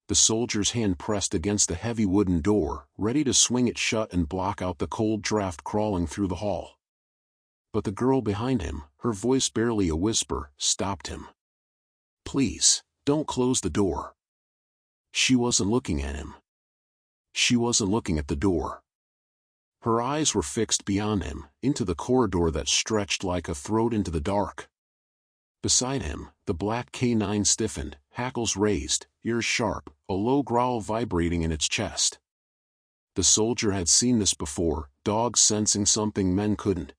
The soldier's hand pressed against the heavy wooden door, ready to swing it shut and block out the cold draft crawling through the hall. But the girl behind him, her voice barely a whisper, stopped him. "Please, don't close the door." She wasn't looking at him. She wasn't looking at the door. Her eyes were fixed beyond him, into the corridor that stretched like a throat into the dark. Beside him, the black K9 stiffened, hackles raised, ears sharp, a low growl vibrating in its chest. The soldier had seen this before, dogs sensing something men couldn't.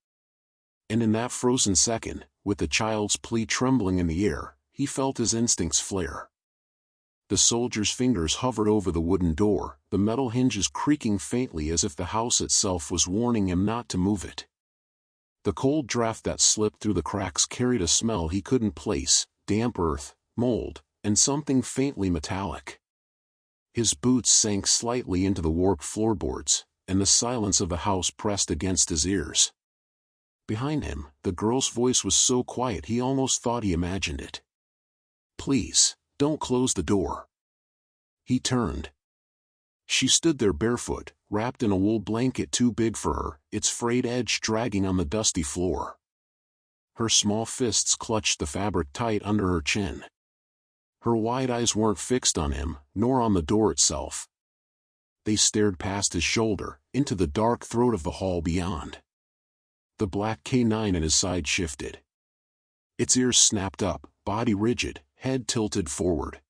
And in that frozen second, with the child's plea trembling in the air, he felt his instincts flare. The soldier's fingers hovered over the wooden door, the metal hinges creaking faintly as if the house itself was warning him not to move it. The cold draft that slipped through the cracks carried a smell he couldn't place, damp earth, mold, and something faintly metallic. His boots sank slightly into the warped floorboards, and the silence of the house pressed against his ears. Behind him, the girl's voice was so quiet he almost thought he imagined it. "Please, don't close the door." He turned. She stood there barefoot, wrapped in a wool blanket too big for her, its frayed edge dragging on the dusty floor. Her small fists clutched the fabric tight under her chin. Her wide eyes weren't fixed on him, nor on the door itself. They stared past his shoulder, into the dark throat of the hall beyond. The black K9 at his side shifted. Its ears snapped up, body rigid, head tilted forward.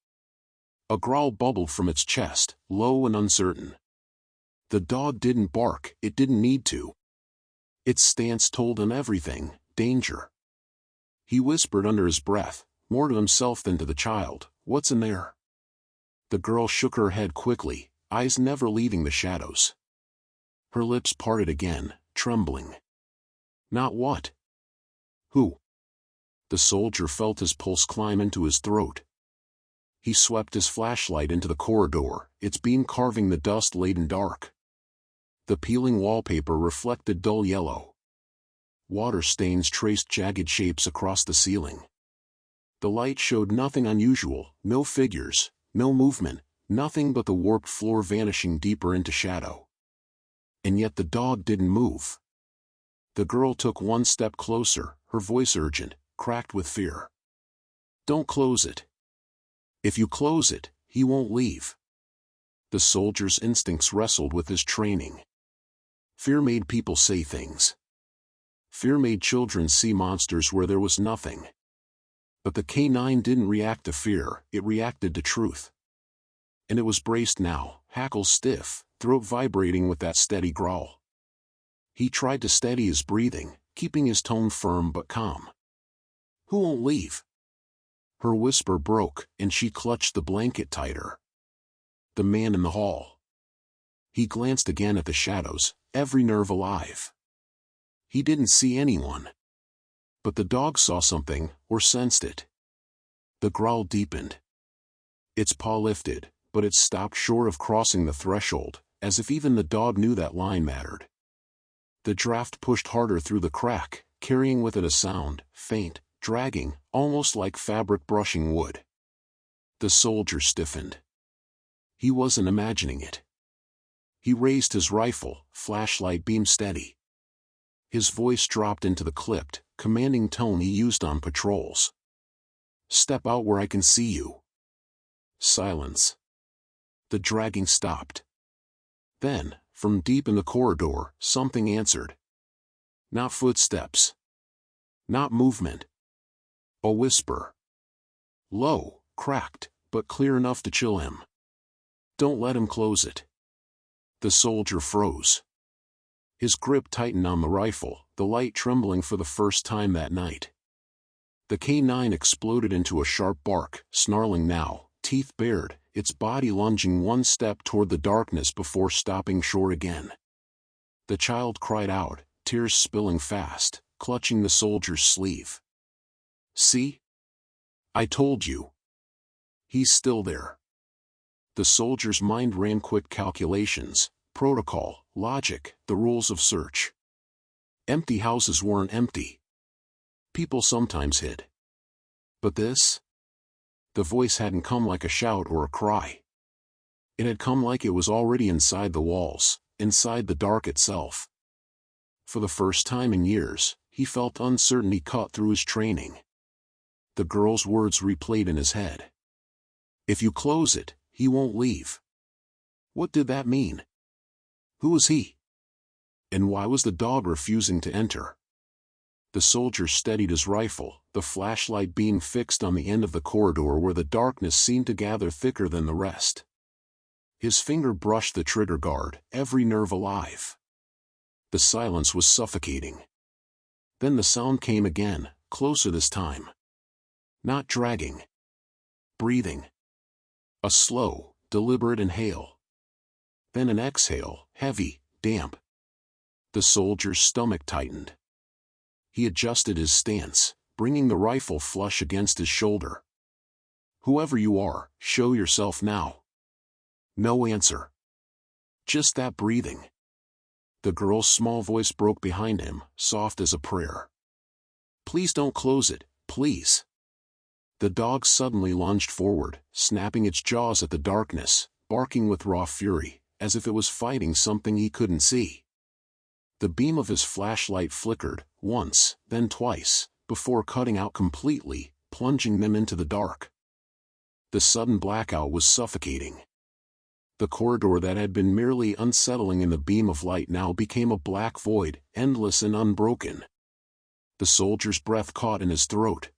A growl bubbled from its chest, low and uncertain. The dog didn't bark, it didn't need to. Its stance told him everything: danger. He whispered under his breath, more to himself than to the child, "What's in there?" The girl shook her head quickly, eyes never leaving the shadows. Her lips parted again, trembling. "Not what?" "Who?" The soldier felt his pulse climb into his throat. He swept his flashlight into the corridor, its beam carving the dust-laden dark. The peeling wallpaper reflected dull yellow. Water stains traced jagged shapes across the ceiling. The light showed nothing unusual, no figures, no movement, nothing but the warped floor vanishing deeper into shadow. And yet the dog didn't move. The girl took one step closer, her voice urgent, cracked with fear. "Don't close it. If you close it, he won't leave." The soldier's instincts wrestled with his training. Fear made people say things. Fear made children see monsters where there was nothing. But the K9 didn't react to fear, it reacted to truth. And it was braced now, hackles stiff, throat vibrating with that steady growl. He tried to steady his breathing, keeping his tone firm but calm. "Who won't leave?" Her whisper broke, and she clutched the blanket tighter. The man in the hall. He glanced again at the shadows, every nerve alive. He didn't see anyone. But the dog saw something, or sensed it. The growl deepened. Its paw lifted, but it stopped short of crossing the threshold, as if even the dog knew that line mattered. The draft pushed harder through the crack, carrying with it a sound, faint, dragging, almost like fabric brushing wood. The soldier stiffened. He wasn't imagining it. He raised his rifle, flashlight beam steady. His voice dropped into the clipped, commanding tone he used on patrols. "Step out where I can see you." Silence. The dragging stopped. Then, from deep in the corridor, something answered. Not footsteps. Not movement. A whisper. Low, cracked, but clear enough to chill him. "Don't let him close it." The soldier froze. His grip tightened on the rifle, the light trembling for the first time that night. The K9 exploded into a sharp bark, snarling now, teeth bared, its body lunging one step toward the darkness before stopping short again. The child cried out, tears spilling fast, clutching the soldier's sleeve. "See? I told you. He's still there." The soldier's mind ran quick calculations, protocol, logic, the rules of search. Empty houses weren't empty. People sometimes hid. But this? The voice hadn't come like a shout or a cry. It had come like it was already inside the walls, inside the dark itself. For the first time in years, he felt uncertainty cut through his training. The girl's words replayed in his head. If you close it, he won't leave. What did that mean? Who was he? And why was the dog refusing to enter? The soldier steadied his rifle, the flashlight beam fixed on the end of the corridor where the darkness seemed to gather thicker than the rest. His finger brushed the trigger guard, every nerve alive. The silence was suffocating. Then the sound came again, closer this time. Not dragging. Breathing. A slow, deliberate inhale. Then an exhale, heavy, damp. The soldier's stomach tightened. He adjusted his stance, bringing the rifle flush against his shoulder. Whoever you are, show yourself now. No answer. Just that breathing. The girl's small voice broke behind him, soft as a prayer. Please don't close it, please. The dog suddenly lunged forward, snapping its jaws at the darkness, barking with raw fury, as if it was fighting something he couldn't see. The beam of his flashlight flickered, once, then twice, before cutting out completely, plunging them into the dark. The sudden blackout was suffocating. The corridor that had been merely unsettling in the beam of light now became a black void, endless and unbroken. The soldier's breath caught in his throat.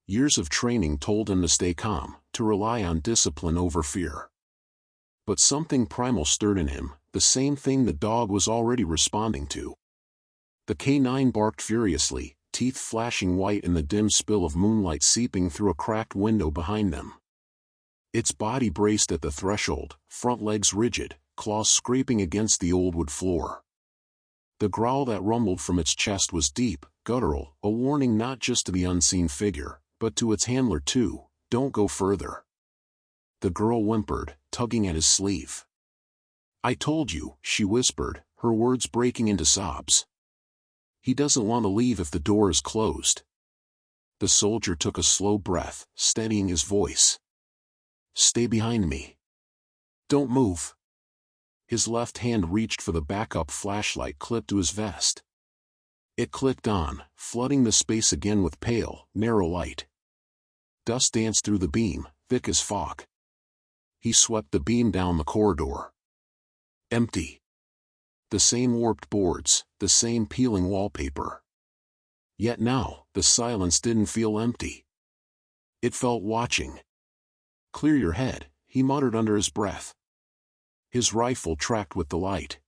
Years of training told him to stay calm, to rely on discipline over fear. But something primal stirred in him, the same thing the dog was already responding to. The K9 barked furiously, teeth flashing white in the dim spill of moonlight seeping through a cracked window behind them. Its body braced at the threshold, front legs rigid, claws scraping against the old wood floor. The growl that rumbled from its chest was deep, guttural, a warning not just to the unseen figure, but to its handler too, don't go further. The girl whimpered, tugging at his sleeve. I told you, she whispered, her words breaking into sobs. He doesn't want to leave if the door is closed. The soldier took a slow breath, steadying his voice. Stay behind me. Don't move. His left hand reached for the backup flashlight clipped to his vest. It clicked on, flooding the space again with pale, narrow light. Dust danced through the beam, thick as fog. He swept the beam down the corridor. Empty. The same warped boards, the same peeling wallpaper. Yet now, the silence didn't feel empty. It felt watching. Clear your head, he muttered under his breath. His rifle tracked with the light.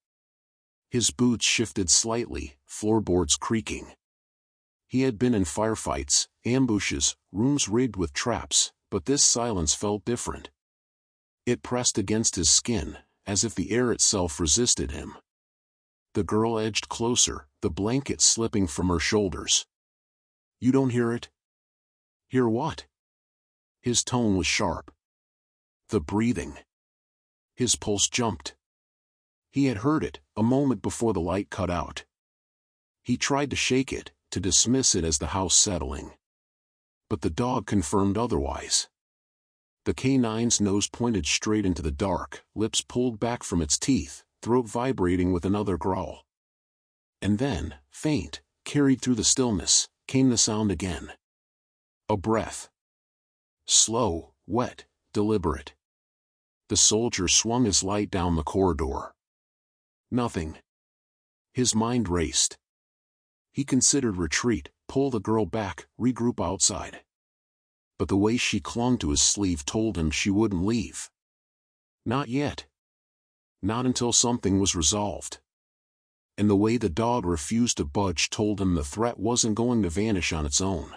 His boots shifted slightly, floorboards creaking. He had been in firefights, ambushes, rooms rigged with traps, but this silence felt different. It pressed against his skin, as if the air itself resisted him. The girl edged closer, the blanket slipping from her shoulders. You don't hear it? Hear what? His tone was sharp. The breathing. His pulse jumped. He had heard it, a moment before the light cut out. He tried to shake it, to dismiss it as the house settling. But the dog confirmed otherwise. The K9's nose pointed straight into the dark, lips pulled back from its teeth, throat vibrating with another growl. And then, faint, carried through the stillness, came the sound again. A breath. Slow, wet, deliberate. The soldier swung his light down the corridor. Nothing. His mind raced. He considered retreat, pull the girl back, regroup outside. But the way she clung to his sleeve told him she wouldn't leave. Not yet. Not until something was resolved. And the way the dog refused to budge told him the threat wasn't going to vanish on its own.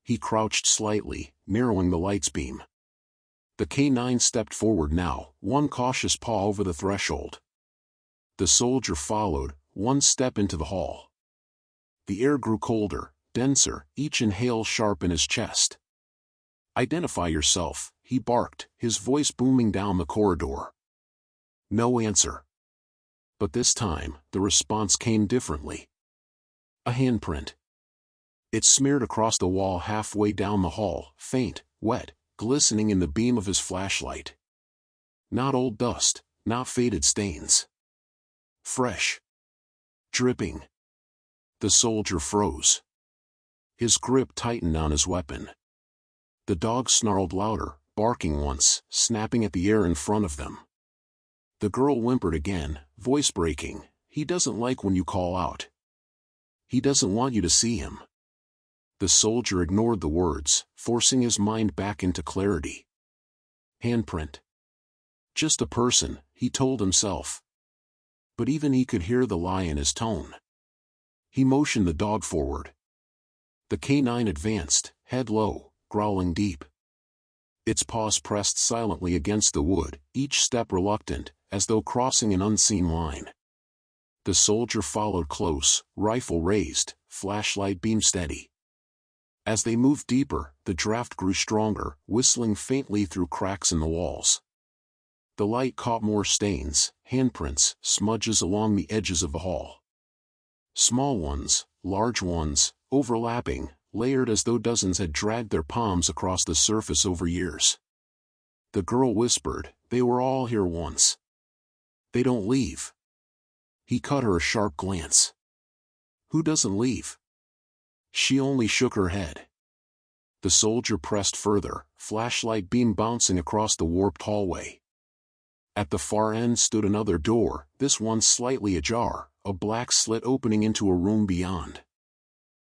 He crouched slightly, narrowing the light's beam. The K9 stepped forward now, one cautious paw over the threshold. The soldier followed, one step into the hall. The air grew colder, denser, each inhale sharp in his chest. Identify yourself, he barked, his voice booming down the corridor. No answer. But this time, the response came differently. A handprint. It smeared across the wall halfway down the hall, faint, wet, glistening in the beam of his flashlight. Not old dust, not faded stains. Fresh. Dripping. The soldier froze. His grip tightened on his weapon. The dog snarled louder, barking once, snapping at the air in front of them. The girl whimpered again, voice breaking, "He doesn't like when you call out. He doesn't want you to see him." The soldier ignored the words, forcing his mind back into clarity. Handprint. Just a person, he told himself. But even he could hear the lie in his tone. He motioned the dog forward. The canine advanced, head low, growling deep. Its paws pressed silently against the wood, each step reluctant, as though crossing an unseen line. The soldier followed close, rifle raised, flashlight beam steady. As they moved deeper, the draft grew stronger, whistling faintly through cracks in the walls. The light caught more stains, handprints, smudges along the edges of the hall. Small ones, large ones, overlapping, layered as though dozens had dragged their palms across the surface over years. The girl whispered, "They were all here once. They don't leave." He cut her a sharp glance. "Who doesn't leave?" She only shook her head. The soldier pressed further, flashlight beam bouncing across the warped hallway. At the far end stood another door, this one slightly ajar, a black slit opening into a room beyond.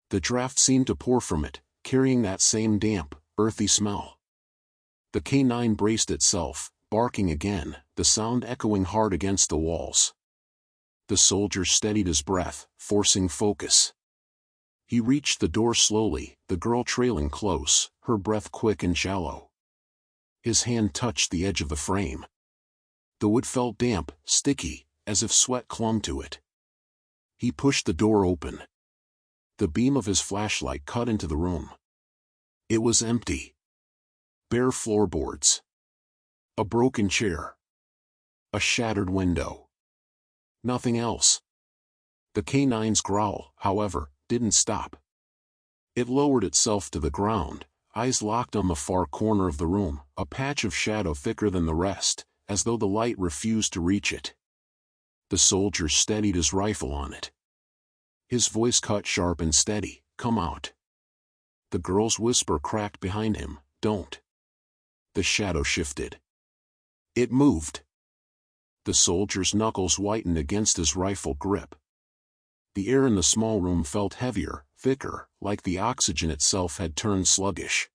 The draft seemed to pour from it, carrying that same damp, earthy smell. The canine braced itself, barking again, the sound echoing hard against the walls. The soldier steadied his breath, forcing focus. He reached the door slowly, the girl trailing close, her breath quick and shallow. His hand touched the edge of the frame. The wood felt damp, sticky, as if sweat clung to it. He pushed the door open. The beam of his flashlight cut into the room. It was empty. Bare floorboards. A broken chair. A shattered window. Nothing else. The canine's growl, however, didn't stop. It lowered itself to the ground, eyes locked on the far corner of the room, a patch of shadow thicker than the rest, as though the light refused to reach it. The soldier steadied his rifle on it. His voice cut sharp and steady, "Come out." The girl's whisper cracked behind him, "Don't." The shadow shifted. It moved. The soldier's knuckles whitened against his rifle grip. The air in the small room felt heavier, thicker, like the oxygen itself had turned sluggish.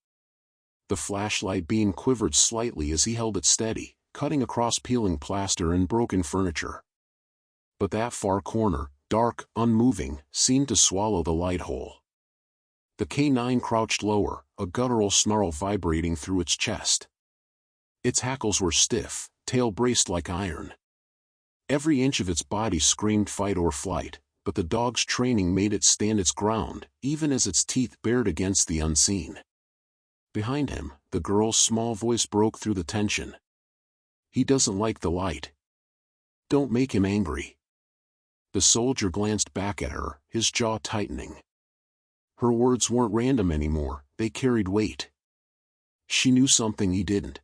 The flashlight beam quivered slightly as he held it steady, cutting across peeling plaster and broken furniture. But that far corner, dark, unmoving, seemed to swallow the light whole. The canine crouched lower, a guttural snarl vibrating through its chest. Its hackles were stiff, tail braced like iron. Every inch of its body screamed fight or flight, but the dog's training made it stand its ground, even as its teeth bared against the unseen. Behind him, the girl's small voice broke through the tension. "He doesn't like the light. Don't make him angry." The soldier glanced back at her, his jaw tightening. Her words weren't random anymore, they carried weight. She knew something he didn't.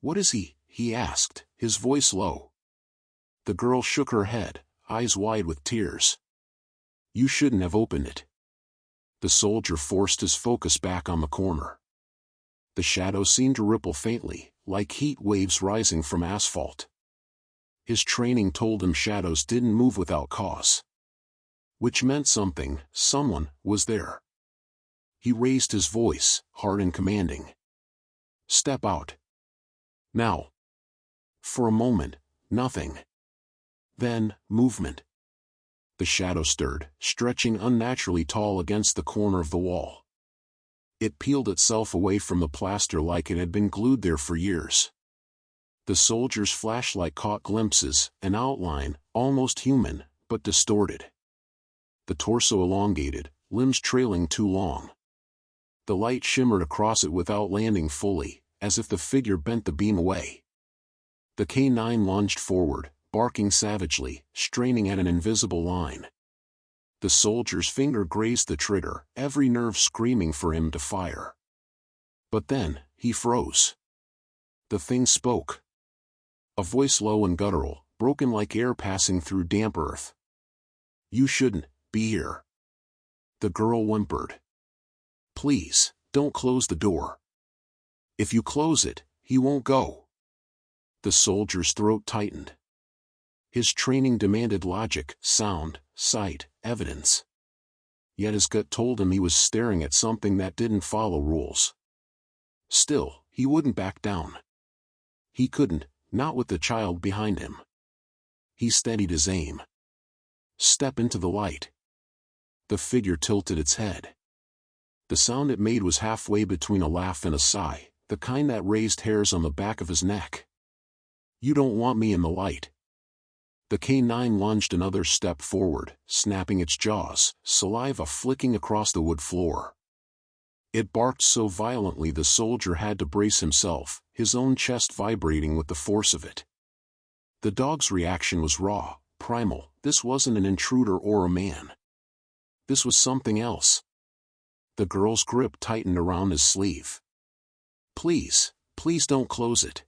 "What is he asked, his voice low. The girl shook her head, eyes wide with tears. "You shouldn't have opened it." The soldier forced his focus back on the corner. The shadow seemed to ripple faintly, like heat waves rising from asphalt. His training told him shadows didn't move without cause. Which meant something, someone, was there. He raised his voice, hard and commanding. "Step out. Now." For a moment, nothing. Then, movement. The shadow stirred, stretching unnaturally tall against the corner of the wall. It peeled itself away from the plaster like it had been glued there for years. The soldier's flashlight caught glimpses, an outline, almost human, but distorted. The torso elongated, limbs trailing too long. The light shimmered across it without landing fully, as if the figure bent the beam away. The canine lunged forward, barking savagely, straining at an invisible line. The soldier's finger grazed the trigger, every nerve screaming for him to fire. But then, he froze. The thing spoke. A voice low and guttural, broken like air passing through damp earth. "You shouldn't be here." The girl whimpered. "Please, don't close the door. If you close it, he won't go." The soldier's throat tightened. His training demanded logic, sound, sight, evidence. Yet his gut told him he was staring at something that didn't follow rules. Still, he wouldn't back down. He couldn't, not with the child behind him. He steadied his aim. Step into the light. The figure tilted its head. The sound it made was halfway between a laugh and a sigh, the kind that raised hairs on the back of his neck. "You don't want me in the light." The K9 lunged another step forward, snapping its jaws, saliva flicking across the wood floor. It barked so violently the soldier had to brace himself, his own chest vibrating with the force of it. The dog's reaction was raw, primal. This wasn't an intruder or a man. This was something else. The girl's grip tightened around his sleeve. "Please, please don't close it.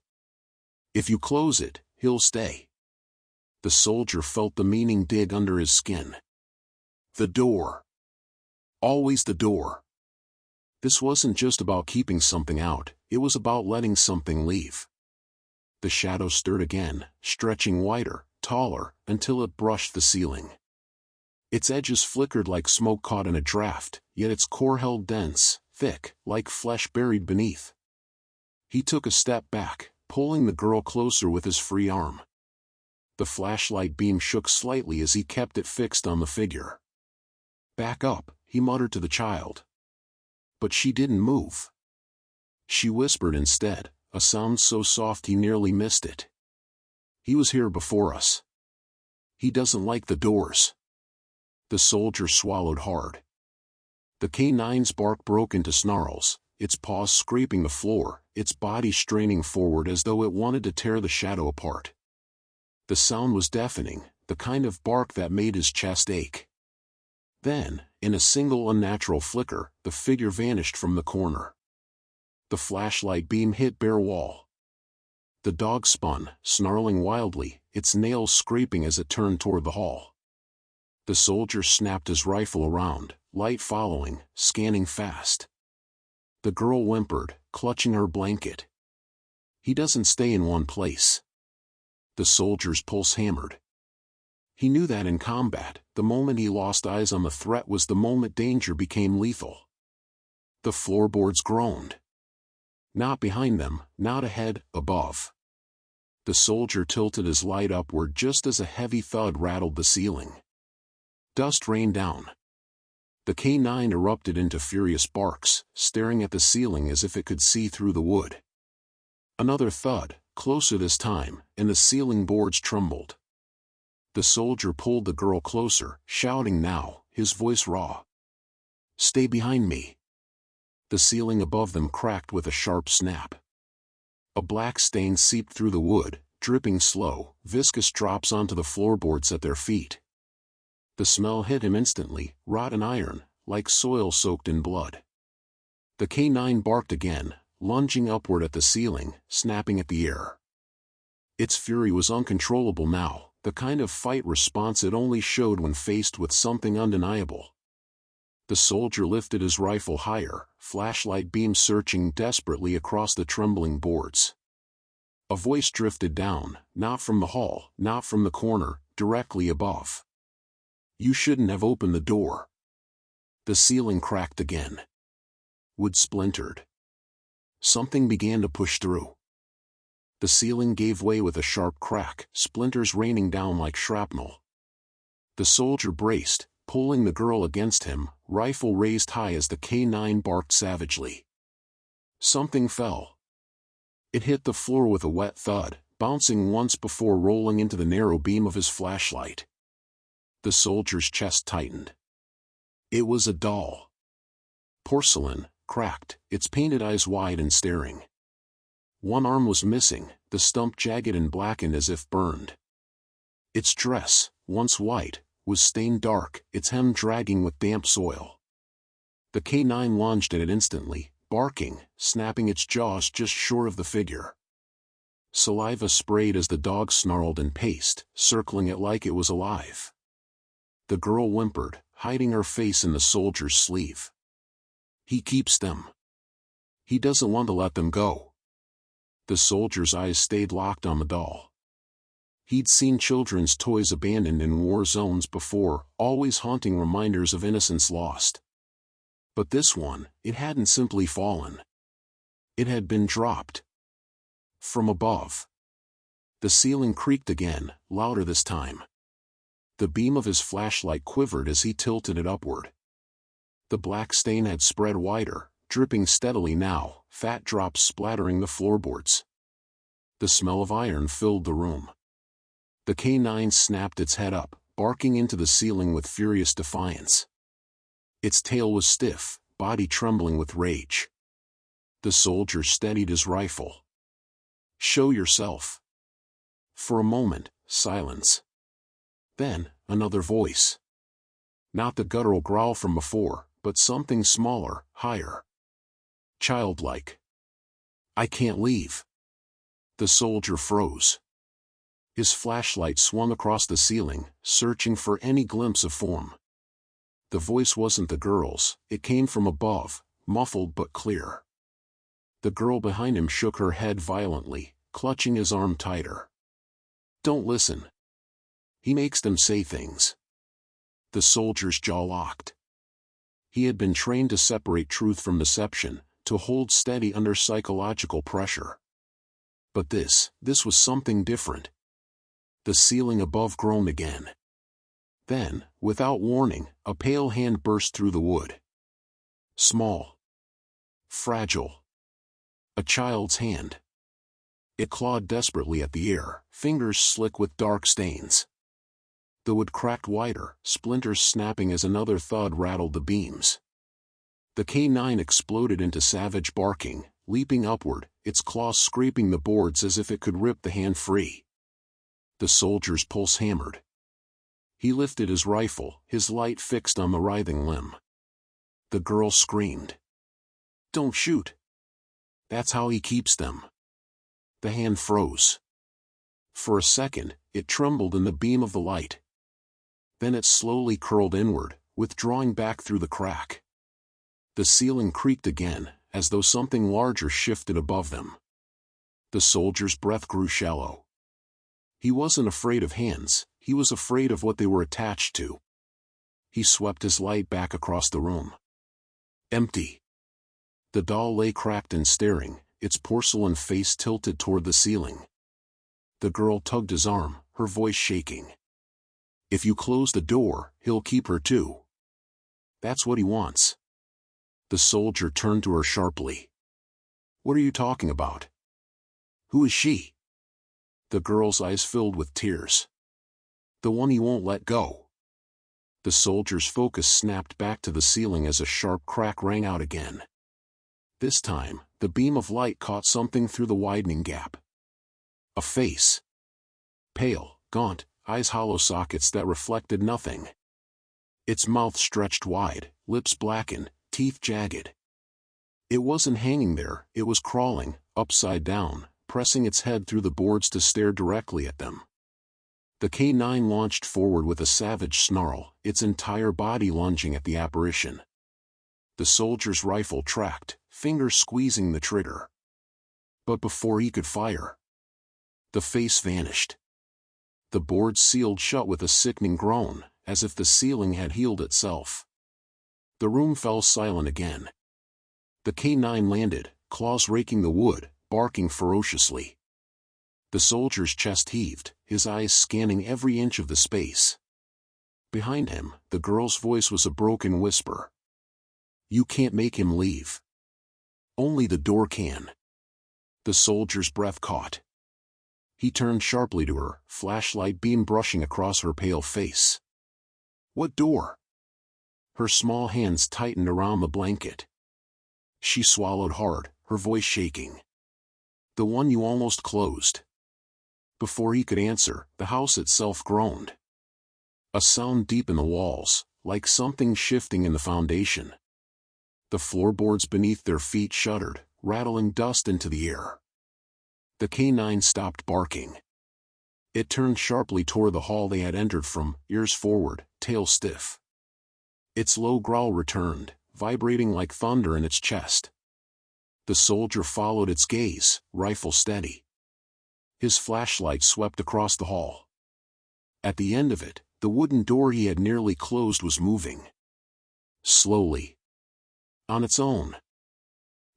If you close it, he'll stay." The soldier felt the meaning dig under his skin. The door. Always the door. This wasn't just about keeping something out, it was about letting something leave. The shadow stirred again, stretching wider, taller, until it brushed the ceiling. Its edges flickered like smoke caught in a draft, yet its core held dense, thick, like flesh buried beneath. He took a step back, pulling the girl closer with his free arm. The flashlight beam shook slightly as he kept it fixed on the figure. "Back up," he muttered to the child. But she didn't move. She whispered instead, a sound so soft he nearly missed it. "He was here before us. He doesn't like the doors." The soldier swallowed hard. The K9's bark broke into snarls, its paws scraping the floor, its body straining forward as though it wanted to tear the shadow apart. The sound was deafening, the kind of bark that made his chest ache. Then, in a single unnatural flicker, the figure vanished from the corner. The flashlight beam hit bare wall. The dog spun, snarling wildly, its nails scraping as it turned toward the hall. The soldier snapped his rifle around, light following, scanning fast. The girl whimpered, clutching her blanket. "He doesn't stay in one place." The soldier's pulse hammered. He knew that in combat, the moment he lost eyes on the threat was the moment danger became lethal. The floorboards groaned. Not behind them, not ahead, above. The soldier tilted his light upward just as a heavy thud rattled the ceiling. Dust rained down. The K9 erupted into furious barks, staring at the ceiling as if it could see through the wood. Another thud, closer this time, and the ceiling boards trembled. The soldier pulled the girl closer, shouting now, his voice raw. "Stay behind me." The ceiling above them cracked with a sharp snap. A black stain seeped through the wood, dripping slow, viscous drops onto the floorboards at their feet. The smell hit him instantly, rotten iron, like soil soaked in blood. The K9 barked again, lunging upward at the ceiling, snapping at the air. Its fury was uncontrollable now, the kind of fight response it only showed when faced with something undeniable. The soldier lifted his rifle higher, flashlight beam searching desperately across the trembling boards. A voice drifted down, not from the hall, not from the corner, directly above. "You shouldn't have opened the door." The ceiling cracked again. Wood splintered. Something began to push through. The ceiling gave way with a sharp crack, splinters raining down like shrapnel. The soldier braced, pulling the girl against him, rifle raised high as the K9 barked savagely. Something fell. It hit the floor with a wet thud, bouncing once before rolling into the narrow beam of his flashlight. The soldier's chest tightened. It was a doll. Porcelain, cracked, its painted eyes wide and staring. One arm was missing, the stump jagged and blackened as if burned. Its dress, once white, was stained dark, its hem dragging with damp soil. The K9 lunged at it instantly, barking, snapping its jaws just short of the figure. Saliva sprayed as the dog snarled and paced, circling it like it was alive. The girl whimpered, hiding her face in the soldier's sleeve. He keeps them. He doesn't want to let them go. The soldier's eyes stayed locked on the doll. He'd seen children's toys abandoned in war zones before, always haunting reminders of innocence lost. But this one, it hadn't simply fallen. It had been dropped. From above. The ceiling creaked again, louder this time. The beam of his flashlight quivered as he tilted it upward. The black stain had spread wider, dripping steadily now, fat drops splattering the floorboards. The smell of iron filled the room. The K9 snapped its head up, barking into the ceiling with furious defiance. Its tail was stiff, body trembling with rage. The soldier steadied his rifle. "Show yourself." For a moment, silence. Then, another voice. Not the guttural growl from before, but something smaller, higher. Childlike. "I can't leave." The soldier froze. His flashlight swung across the ceiling, searching for any glimpse of form. The voice wasn't the girl's, it came from above, muffled but clear. The girl behind him shook her head violently, clutching his arm tighter. "Don't listen. He makes them say things." The soldier's jaw locked. He had been trained to separate truth from deception, to hold steady under psychological pressure. But this was something different. The ceiling above groaned again. Then, without warning, a pale hand burst through the wood. Small. Fragile. A child's hand. It clawed desperately at the air, fingers slick with dark stains. The wood cracked wider, splinters snapping as another thud rattled the beams. The K9 exploded into savage barking, leaping upward, its claws scraping the boards as if it could rip the hand free. The soldier's pulse hammered. He lifted his rifle, his light fixed on the writhing limb. The girl screamed. "Don't shoot. That's how he keeps them." The hand froze. For a second, it trembled in the beam of the light. Then it slowly curled inward, withdrawing back through the crack. The ceiling creaked again, as though something larger shifted above them. The soldier's breath grew shallow. He wasn't afraid of hands, he was afraid of what they were attached to. He swept his light back across the room. Empty. The doll lay cracked and staring, its porcelain face tilted toward the ceiling. The girl tugged his arm, her voice shaking. "If you close the door, he'll keep her too. That's what he wants." The soldier turned to her sharply. "What are you talking about? Who is she?" The girl's eyes filled with tears. "The one he won't let go." The soldier's focus snapped back to the ceiling as a sharp crack rang out again. This time, the beam of light caught something through the widening gap. A face. Pale, gaunt, eyes hollow sockets that reflected nothing. Its mouth stretched wide, lips blackened, teeth jagged. It wasn't hanging there, it was crawling, upside down, pressing its head through the boards to stare directly at them. The K9 launched forward with a savage snarl, its entire body lunging at the apparition. The soldier's rifle tracked, fingers squeezing the trigger. But before he could fire, the face vanished. The boards sealed shut with a sickening groan, as if the ceiling had healed itself. The room fell silent again. The K9 landed, claws raking the wood, barking ferociously. The soldier's chest heaved, his eyes scanning every inch of the space. Behind him, the girl's voice was a broken whisper. "You can't make him leave. Only the door can." The soldier's breath caught. He turned sharply to her, flashlight beam brushing across her pale face. "What door?" Her small hands tightened around the blanket. She swallowed hard, her voice shaking. "The one you almost closed." Before he could answer, the house itself groaned. A sound deep in the walls, like something shifting in the foundation. The floorboards beneath their feet shuddered, rattling dust into the air. The canine stopped barking. It turned sharply toward the hall they had entered from, ears forward, tail stiff. Its low growl returned, vibrating like thunder in its chest. The soldier followed its gaze, rifle steady. His flashlight swept across the hall. At the end of it, the wooden door he had nearly closed was moving. Slowly. On its own.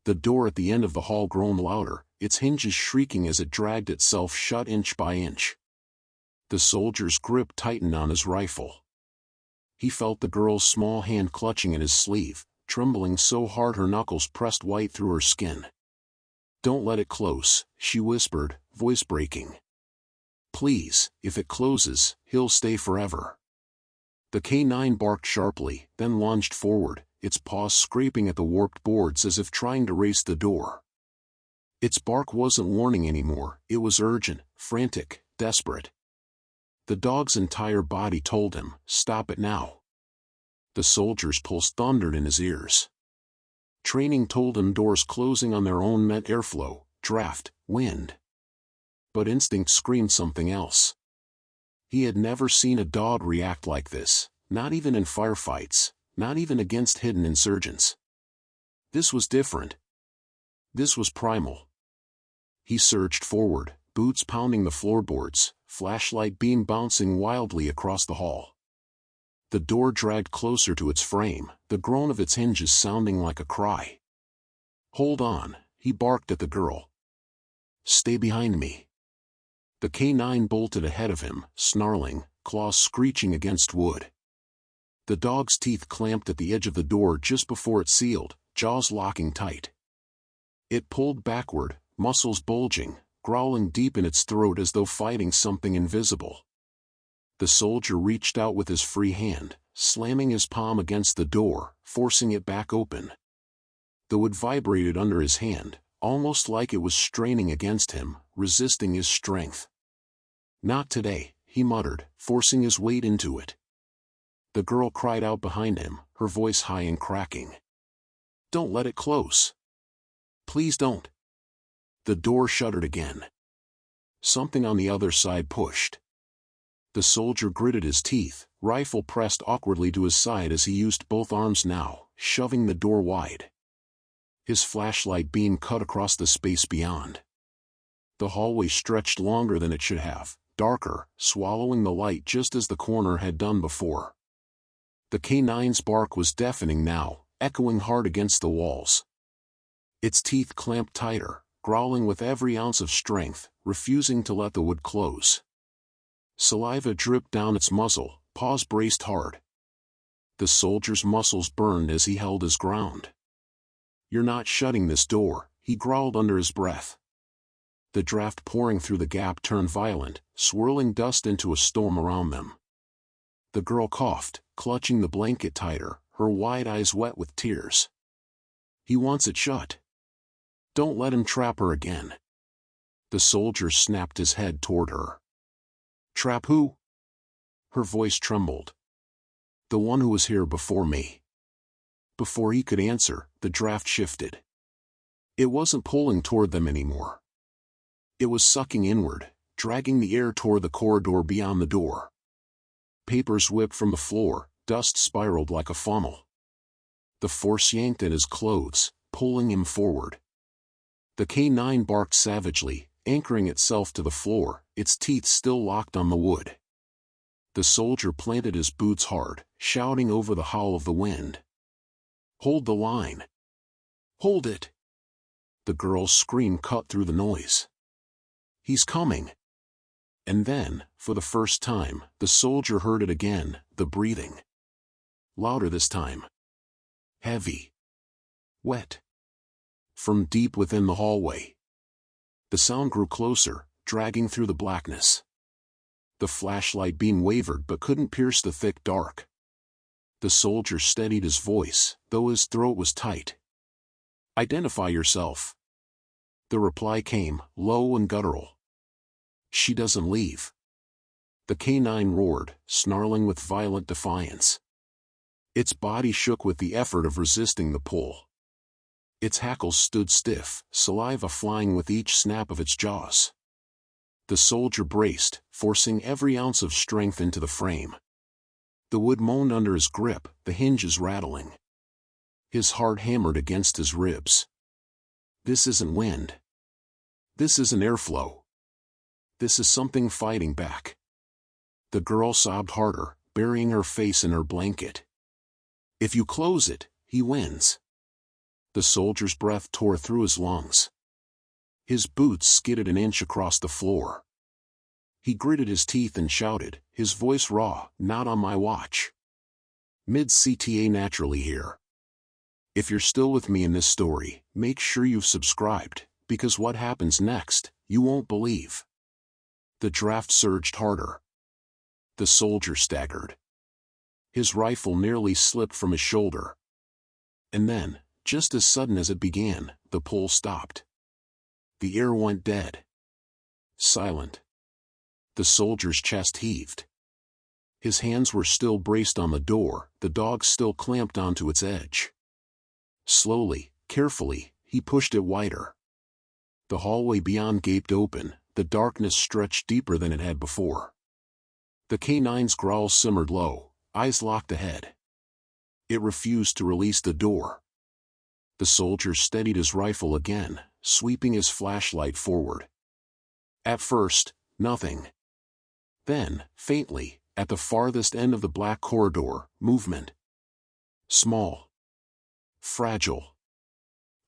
The door at the end of the hall groaned louder, its hinges shrieking as it dragged itself shut inch by inch. The soldier's grip tightened on his rifle. He felt the girl's small hand clutching at his sleeve, trembling so hard her knuckles pressed white through her skin. "Don't let it close," she whispered, voice breaking. "Please, if it closes, he'll stay forever." The canine barked sharply, then lunged forward, its paws scraping at the warped boards as if trying to race the door. Its bark wasn't warning anymore, it was urgent, frantic, desperate. The dog's entire body told him, "Stop it now." The soldier's pulse thundered in his ears. Training told him doors closing on their own meant airflow, draft, wind. But instinct screamed something else. He had never seen a dog react like this, not even in firefights, not even against hidden insurgents. This was different. This was primal. He surged forward, boots pounding the floorboards, flashlight beam bouncing wildly across the hall. The door dragged closer to its frame, the groan of its hinges sounding like a cry. "Hold on," he barked at the girl. "Stay behind me." The canine bolted ahead of him, snarling, claws screeching against wood. The dog's teeth clamped at the edge of the door just before it sealed, jaws locking tight. It pulled backward, muscles bulging, growling deep in its throat as though fighting something invisible. The soldier reached out with his free hand, slamming his palm against the door, forcing it back open. The wood vibrated under his hand, almost like it was straining against him, resisting his strength. "Not today," he muttered, forcing his weight into it. The girl cried out behind him, her voice high and cracking. "Don't let it close. Please don't." The door shuddered again. Something on the other side pushed. The soldier gritted his teeth, rifle pressed awkwardly to his side as he used both arms now, shoving the door wide. His flashlight beam cut across the space beyond. The hallway stretched longer than it should have, darker, swallowing the light just as the corner had done before. The canine's bark was deafening now, echoing hard against the walls. Its teeth clamped tighter, growling with every ounce of strength, refusing to let the wood close. Saliva dripped down its muzzle, paws braced hard. The soldier's muscles burned as he held his ground. "You're not shutting this door," he growled under his breath. The draft pouring through the gap turned violent, swirling dust into a storm around them. The girl coughed, clutching the blanket tighter, her wide eyes wet with tears. "He wants it shut. Don't let him trap her again." The soldier snapped his head toward her. "Trap who?" Her voice trembled. "The one who was here before me." Before he could answer, the draft shifted. It wasn't pulling toward them anymore. It was sucking inward, dragging the air toward the corridor beyond the door. Papers whipped from the floor, dust spiraled like a funnel. The force yanked at his clothes, pulling him forward. The canine barked savagely, anchoring itself to the floor, its teeth still locked on the wood. The soldier planted his boots hard, shouting over the howl of the wind. "Hold the line! Hold it!" The girl's scream cut through the noise. "He's coming!" And then, for the first time, the soldier heard it again, the breathing. Louder this time. Heavy. Wet. From deep within the hallway. The sound grew closer, dragging through the blackness. The flashlight beam wavered but couldn't pierce the thick dark. The soldier steadied his voice, though his throat was tight. "Identify yourself." The reply came, low and guttural. "She doesn't leave." The canine roared, snarling with violent defiance. Its body shook with the effort of resisting the pull. Its hackles stood stiff, saliva flying with each snap of its jaws. The soldier braced, forcing every ounce of strength into the frame. The wood moaned under his grip, the hinges rattling. His heart hammered against his ribs. This isn't wind. This isn't airflow. This is something fighting back. The girl sobbed harder, burying her face in her blanket. If you close it, he wins. The soldier's breath tore through his lungs. His boots skidded an inch across the floor. He gritted his teeth and shouted, his voice raw, "Not on my watch." Mid-CTA naturally here. If you're still with me in this story, make sure you've subscribed, because what happens next, you won't believe. The draft surged harder. The soldier staggered. His rifle nearly slipped from his shoulder. And then, just as sudden as it began, the pull stopped. The air went dead. Silent. The soldier's chest heaved. His hands were still braced on the door, the dog still clamped onto its edge. Slowly, carefully, he pushed it wider. The hallway beyond gaped open, the darkness stretched deeper than it had before. The canine's growl simmered low, eyes locked ahead. It refused to release the door. The soldier steadied his rifle again, sweeping his flashlight forward. At first, nothing. Then, faintly, at the farthest end of the black corridor, movement. Small. Fragile.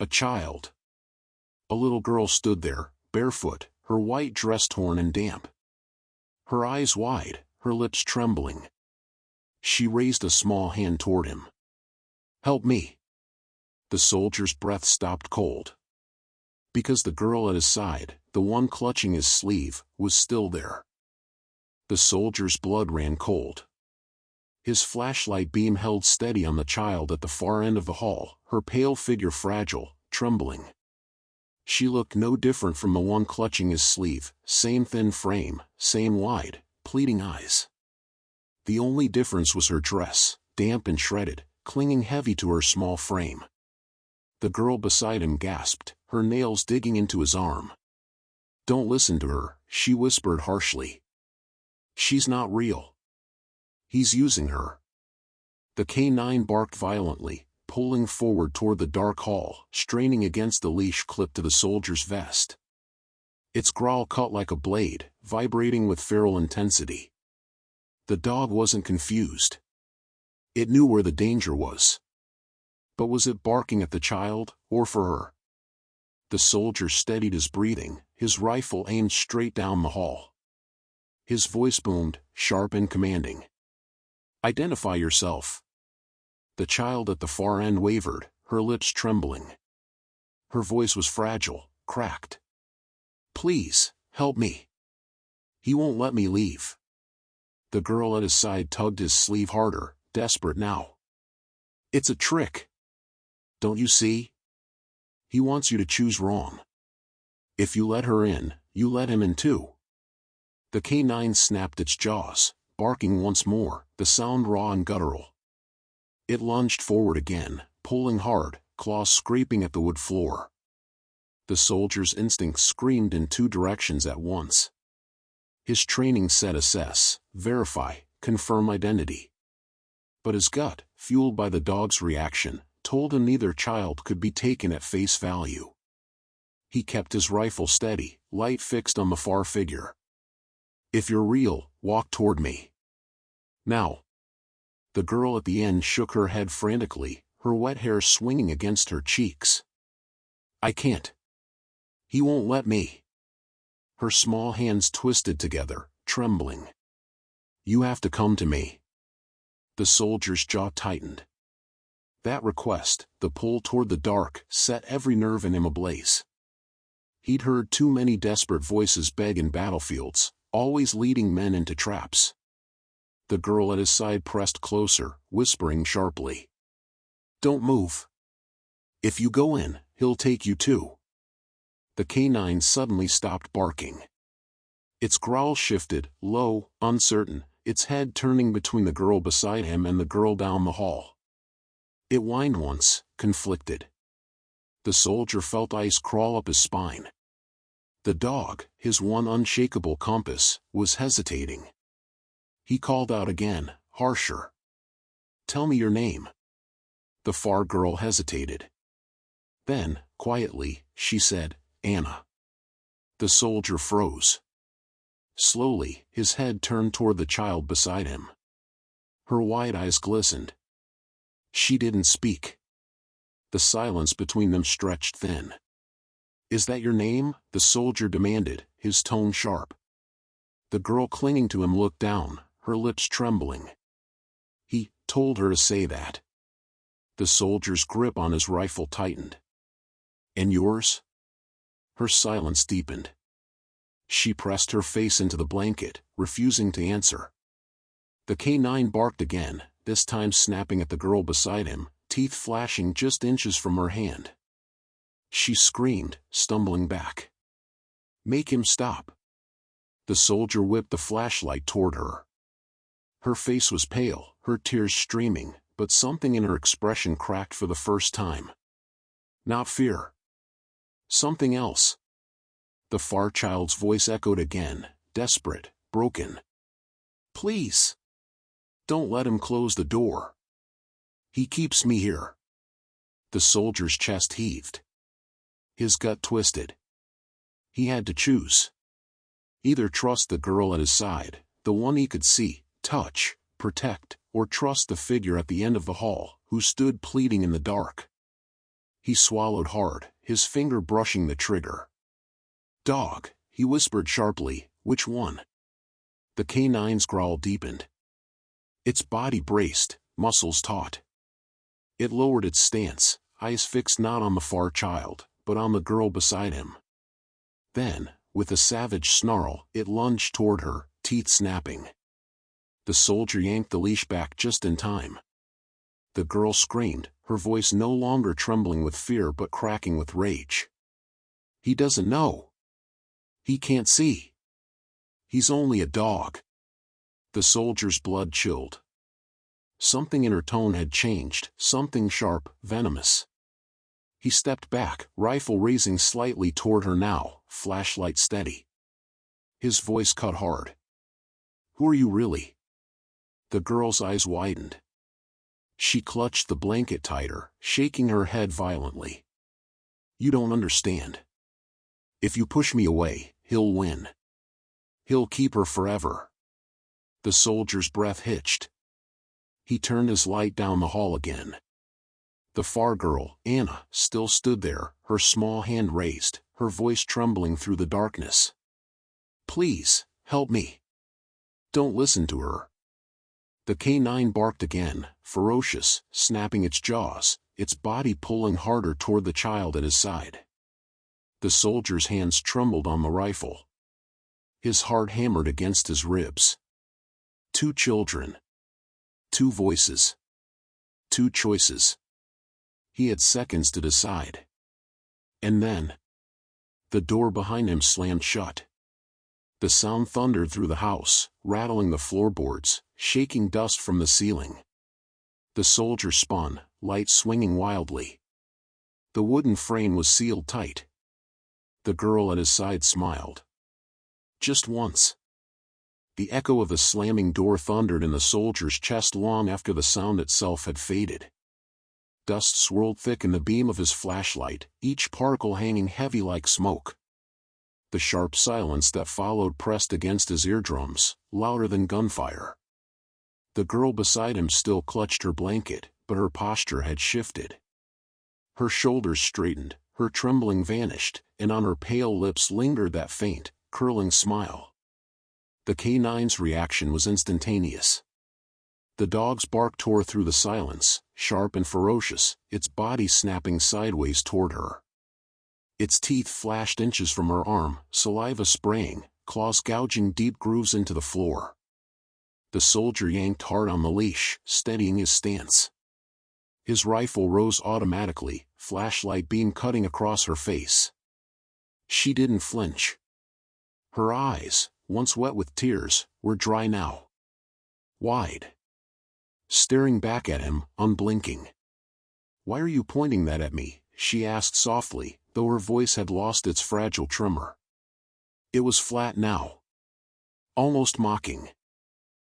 A child. A little girl stood there, barefoot, her white dress torn and damp. Her eyes wide, her lips trembling. She raised a small hand toward him. "Help me." The soldier's breath stopped cold. Because the girl at his side, the one clutching his sleeve, was still there. The soldier's blood ran cold. His flashlight beam held steady on the child at the far end of the hall, her pale figure fragile, trembling. She looked no different from the one clutching his sleeve, same thin frame, same wide, pleading eyes. The only difference was her dress, damp and shredded, clinging heavy to her small frame. The girl beside him gasped, her nails digging into his arm. "Don't listen to her," she whispered harshly. "She's not real. He's using her." The canine barked violently, pulling forward toward the dark hall, straining against the leash clipped to the soldier's vest. Its growl cut like a blade, vibrating with feral intensity. The dog wasn't confused. It knew where the danger was. But was it barking at the child, or for her? The soldier steadied his breathing, his rifle aimed straight down the hall. His voice boomed, sharp and commanding. "Identify yourself." The child at the far end wavered, her lips trembling. Her voice was fragile, cracked. "Please, help me. He won't let me leave." The girl at his side tugged his sleeve harder, desperate now. "It's a trick. Don't you see? He wants you to choose wrong. If you let her in, you let him in too." The canine snapped its jaws, barking once more, the sound raw and guttural. It lunged forward again, pulling hard, claws scraping at the wood floor. The soldier's instincts screamed in two directions at once. His training said assess, verify, confirm identity. But his gut, fueled by the dog's reaction, told him neither child could be taken at face value. He kept his rifle steady, light fixed on the far figure. "If you're real, walk toward me. Now." The girl at the end shook her head frantically, her wet hair swinging against her cheeks. "I can't. He won't let me." Her small hands twisted together, trembling. "You have to come to me." The soldier's jaw tightened. That request, the pull toward the dark, set every nerve in him ablaze. He'd heard too many desperate voices beg in battlefields, always leading men into traps. The girl at his side pressed closer, whispering sharply. "Don't move. If you go in, he'll take you too." The canine suddenly stopped barking. Its growl shifted, low, uncertain, its head turning between the girl beside him and the girl down the hall. It whined once, conflicted. The soldier felt ice crawl up his spine. The dog, his one unshakable compass, was hesitating. He called out again, harsher. "Tell me your name." The Far girl hesitated. Then, quietly, she said, "Anna." The soldier froze. Slowly, his head turned toward the child beside him. Her wide eyes glistened. She didn't speak. The silence between them stretched thin. "Is that your name?" the soldier demanded, his tone sharp. The girl clinging to him looked down, her lips trembling. "He told her to say that." The soldier's grip on his rifle tightened. "And yours?" Her silence deepened. She pressed her face into the blanket, refusing to answer. The K9 barked again, this time snapping at the girl beside him, teeth flashing just inches from her hand. She screamed, stumbling back. "Make him stop." The soldier whipped the flashlight toward her. Her face was pale, her tears streaming, but something in her expression cracked for the first time. Not fear. Something else. The Far child's voice echoed again, desperate, broken. "Please. Don't let him close the door. He keeps me here." The soldier's chest heaved. His gut twisted. He had to choose. Either trust the girl at his side, the one he could see, touch, protect, or trust the figure at the end of the hall, who stood pleading in the dark. He swallowed hard, his finger brushing the trigger. "Dog," he whispered sharply, "which one?" The K9's growl deepened. Its body braced, muscles taut. It lowered its stance, eyes fixed not on the Far child, but on the girl beside him. Then, with a savage snarl, it lunged toward her, teeth snapping. The soldier yanked the leash back just in time. The girl screamed, her voice no longer trembling with fear but cracking with rage. "He doesn't know. He can't see. He's only a dog." The soldier's blood chilled. Something in her tone had changed, something sharp, venomous. He stepped back, rifle raising slightly toward her now, flashlight steady. His voice cut hard. "Who are you really?" The girl's eyes widened. She clutched the blanket tighter, shaking her head violently. "You don't understand. If you push me away, he'll win. He'll keep her forever." The soldier's breath hitched. He turned his light down the hall again. The Far girl, Anna, still stood there, her small hand raised, her voice trembling through the darkness. "Please, help me. Don't listen to her." The K9 barked again, ferocious, snapping its jaws, its body pulling harder toward the child at his side. The soldier's hands trembled on the rifle. His heart hammered against his ribs. Two children. Two voices. Two choices. He had seconds to decide. And then, the door behind him slammed shut. The sound thundered through the house, rattling the floorboards, shaking dust from the ceiling. The soldier spun, light swinging wildly. The wooden frame was sealed tight. The girl at his side smiled. Just once. The echo of the slamming door thundered in the soldier's chest long after the sound itself had faded. Dust swirled thick in the beam of his flashlight, each particle hanging heavy like smoke. The sharp silence that followed pressed against his eardrums, louder than gunfire. The girl beside him still clutched her blanket, but her posture had shifted. Her shoulders straightened, her trembling vanished, and on her pale lips lingered that faint, curling smile. The K9's reaction was instantaneous. The dog's bark tore through the silence, sharp and ferocious, its body snapping sideways toward her. Its teeth flashed inches from her arm, saliva spraying, claws gouging deep grooves into the floor. The soldier yanked hard on the leash, steadying his stance. His rifle rose automatically, flashlight beam cutting across her face. She didn't flinch. Her eyes, once wet with tears, were dry now. Wide. Staring back at him, unblinking. "Why are you pointing that at me?" she asked softly, though her voice had lost its fragile tremor. It was flat now. Almost mocking.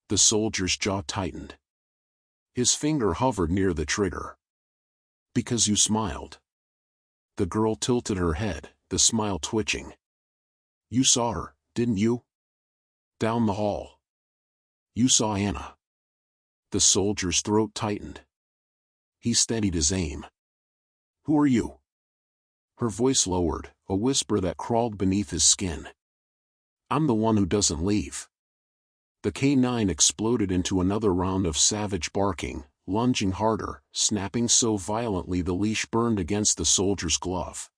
The soldier's jaw tightened. His finger hovered near the trigger. Because you smiled. The girl tilted her head, the smile twitching. You saw her, didn't you? Down the hall. You saw Anna. The soldier's throat tightened. He steadied his aim. Who are you? Her voice lowered, a whisper that crawled beneath his skin. I'm the one who doesn't leave. The K9 exploded into another round of savage barking, lunging harder, snapping so violently the leash burned against the soldier's glove.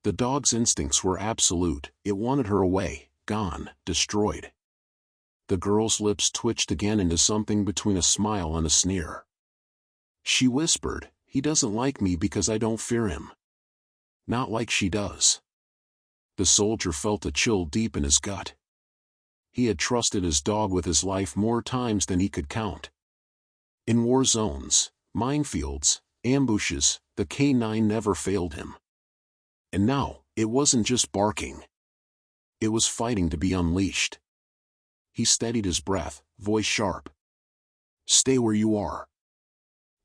The dog's instincts were absolute. It wanted her away, gone, destroyed. The girl's lips twitched again into something between a smile and a sneer. She whispered, he doesn't like me because I don't fear him. Not like she does. The soldier felt a chill deep in his gut. He had trusted his dog with his life more times than he could count. In war zones, minefields, ambushes, the K9 never failed him. And now, it wasn't just barking. It was fighting to be unleashed. He steadied his breath, voice sharp. Stay where you are.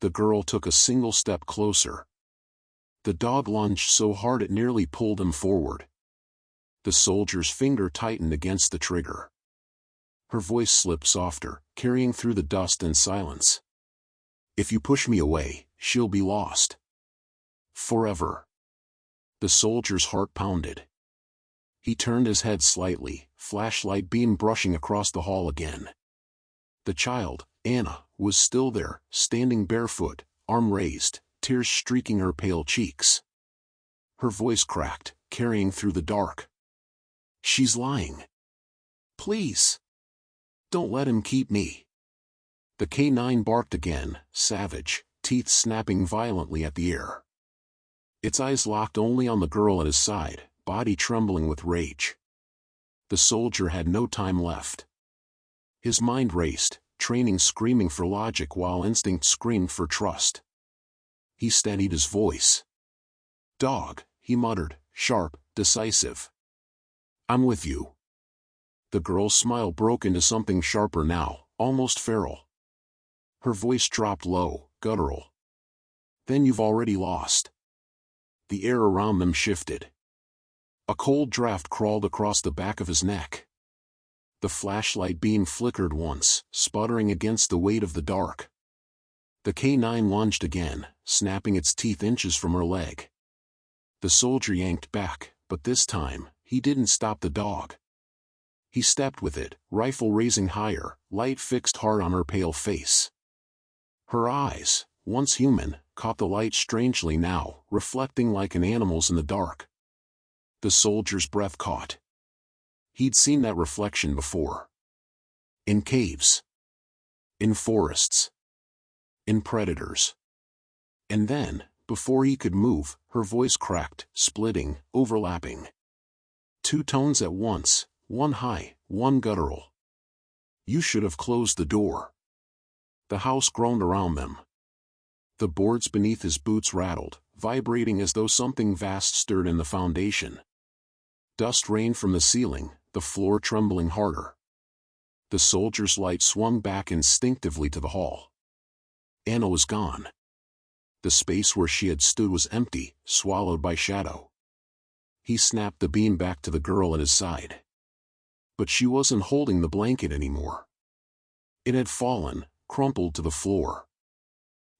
The girl took a single step closer. The dog lunged so hard it nearly pulled him forward. The soldier's finger tightened against the trigger. Her voice slipped softer, carrying through the dust and silence. If you push me away, she'll be lost. Forever. The soldier's heart pounded. He turned his head slightly, flashlight beam brushing across the hall again. The child, Anna, was still there, standing barefoot, arm raised, tears streaking her pale cheeks. Her voice cracked, carrying through the dark. She's lying. Please. Don't let him keep me. The K9 barked again, savage, teeth snapping violently at the air. Its eyes locked only on the girl at his side, body trembling with rage. The soldier had no time left. His mind raced, training screaming for logic while instinct screamed for trust. He steadied his voice. Dog, he muttered, sharp, decisive. I'm with you. The girl's smile broke into something sharper now, almost feral. Her voice dropped low, guttural. Then you've already lost. The air around them shifted. A cold draft crawled across the back of his neck. The flashlight beam flickered once, sputtering against the weight of the dark. The K9 lunged again, snapping its teeth inches from her leg. The soldier yanked back, but this time, he didn't stop the dog. He stepped with it, rifle raising higher, light fixed hard on her pale face. Her eyes, once human, caught the light strangely now, reflecting like an animal's in the dark. The soldier's breath caught. He'd seen that reflection before. In caves. In forests. In predators. And then, before he could move, her voice cracked, splitting, overlapping. Two tones at once, one high, one guttural. You should have closed the door. The house groaned around them. The boards beneath his boots rattled, vibrating as though something vast stirred in the foundation. Dust rained from the ceiling, the floor trembling harder. The soldier's light swung back instinctively to the hall. Anna was gone. The space where she had stood was empty, swallowed by shadow. He snapped the beam back to the girl at his side. But she wasn't holding the blanket anymore. It had fallen, crumpled to the floor.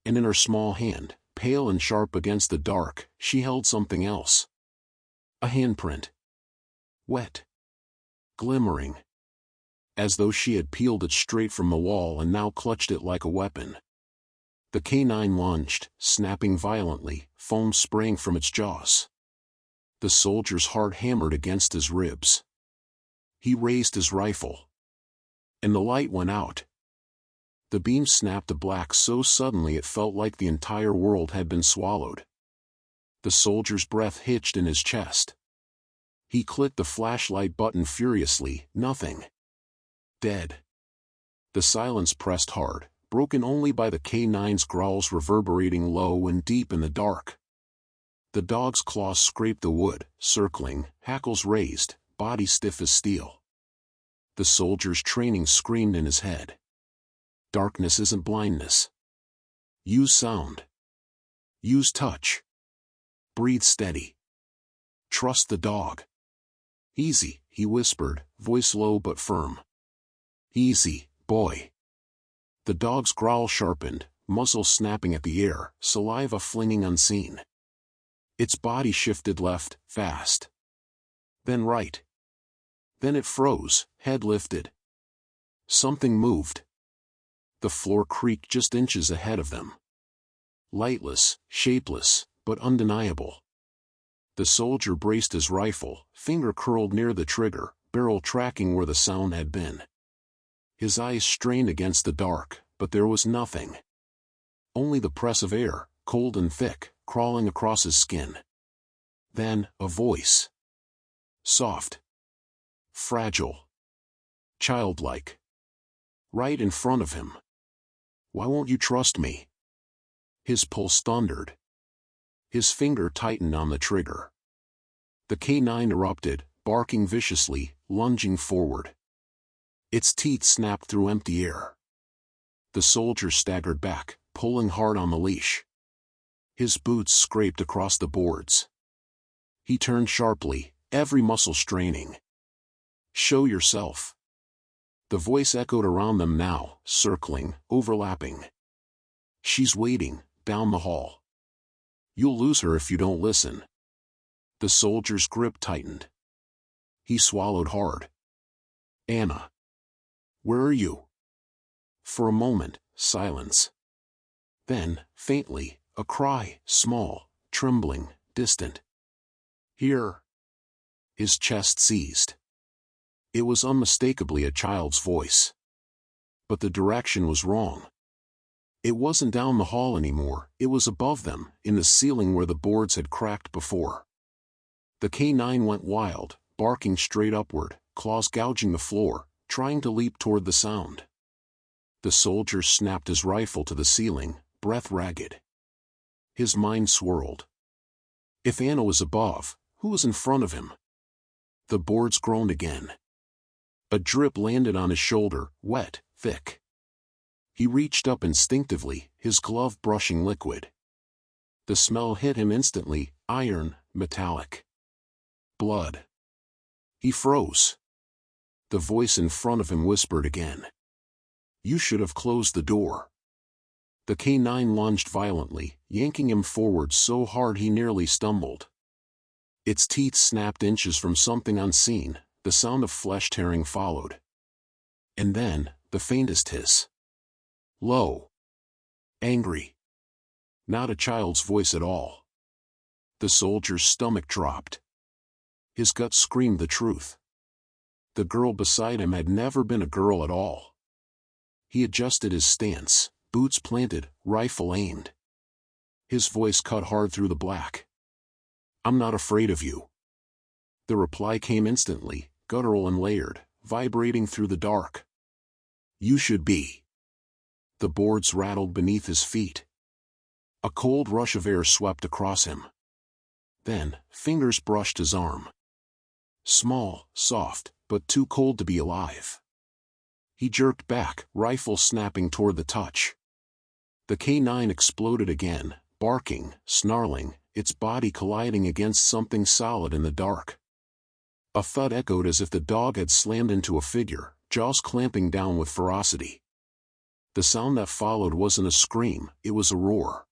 And in her small hand, pale and sharp against the dark, she held something else. A handprint. Wet. Glimmering. As though she had peeled it straight from the wall and now clutched it like a weapon. The K9 lunged, snapping violently, foam spraying from its jaws. The soldier's heart hammered against his ribs. He raised his rifle. And the light went out. The beam snapped to black so suddenly it felt like the entire world had been swallowed. The soldier's breath hitched in his chest. He clicked the flashlight button furiously, nothing. Dead. The silence pressed hard, broken only by the K9's growls reverberating low and deep in the dark. The dog's claws scraped the wood, circling, hackles raised, body stiff as steel. The soldier's training screamed in his head. Darkness isn't blindness. Use sound. Use touch. Breathe steady. Trust the dog. Easy, he whispered, voice low but firm. Easy, boy. The dog's growl sharpened, muzzle snapping at the air, saliva flinging unseen. Its body shifted left, fast. Then right. Then it froze, head lifted. Something moved. The floor creaked just inches ahead of them. Lightless, shapeless, but undeniable. The soldier braced his rifle, finger curled near the trigger, barrel tracking where the sound had been. His eyes strained against the dark, but there was nothing. Only the press of air, cold and thick, crawling across his skin. Then, a voice. Soft. Fragile. Childlike. Right in front of him. Why won't you trust me? His pulse thundered. His finger tightened on the trigger. The K9 erupted, barking viciously, lunging forward. Its teeth snapped through empty air. The soldier staggered back, pulling hard on the leash. His boots scraped across the boards. He turned sharply, every muscle straining. Show yourself. The voice echoed around them now, circling, overlapping. She's waiting, down the hall. You'll lose her if you don't listen. The soldier's grip tightened. He swallowed hard. Anna. Where are you? For a moment, silence. Then, faintly, a cry, small, trembling, distant. Here. His chest seized. It was unmistakably a child's voice. But the direction was wrong. It wasn't down the hall anymore, it was above them, in the ceiling where the boards had cracked before. The K9 went wild, barking straight upward, claws gouging the floor, trying to leap toward the sound. The soldier snapped his rifle to the ceiling, breath ragged. His mind swirled. If Anna was above, who was in front of him? The boards groaned again. A drip landed on his shoulder, wet, thick. He reached up instinctively, his glove brushing liquid. The smell hit him instantly, iron, metallic. Blood. He froze. The voice in front of him whispered again. You should have closed the door. The K9 lunged violently, yanking him forward so hard he nearly stumbled. Its teeth snapped inches from something unseen, the sound of flesh tearing followed. And then, the faintest hiss. Low. Angry. Not a child's voice at all. The soldier's stomach dropped. His gut screamed the truth. The girl beside him had never been a girl at all. He adjusted his stance, boots planted, rifle aimed. His voice cut hard through the black. I'm not afraid of you. The reply came instantly, guttural and layered, vibrating through the dark. You should be. The boards rattled beneath his feet. A cold rush of air swept across him. Then, fingers brushed his arm. Small, soft, but too cold to be alive. He jerked back, rifle snapping toward the touch. The K9 exploded again, barking, snarling, its body colliding against something solid in the dark. A thud echoed as if the dog had slammed into a figure, jaws clamping down with ferocity. The sound that followed wasn't a scream, it was a roar.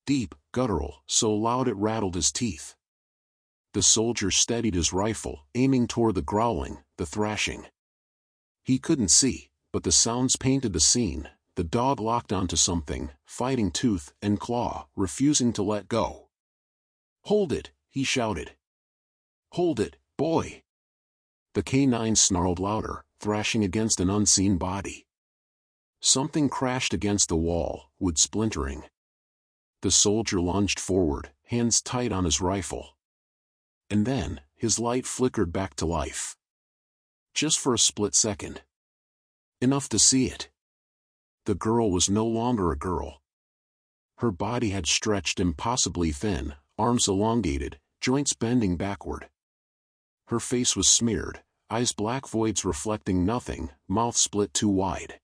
Deep, guttural, so loud it rattled his teeth. The soldier steadied his rifle, aiming toward the growling, the thrashing. He couldn't see, but the sounds painted the scene. The dog locked onto something, fighting tooth and claw, refusing to let go. Hold it, he shouted. Hold it, boy. The K9 snarled louder, thrashing against an unseen body. Something crashed against the wall, wood splintering. The soldier lunged forward, hands tight on his rifle. And then, his light flickered back to life. Just for a split second. Enough to see it. The girl was no longer a girl. Her body had stretched impossibly thin, arms elongated, joints bending backward. Her face was smeared, eyes black voids reflecting nothing, mouth split too wide.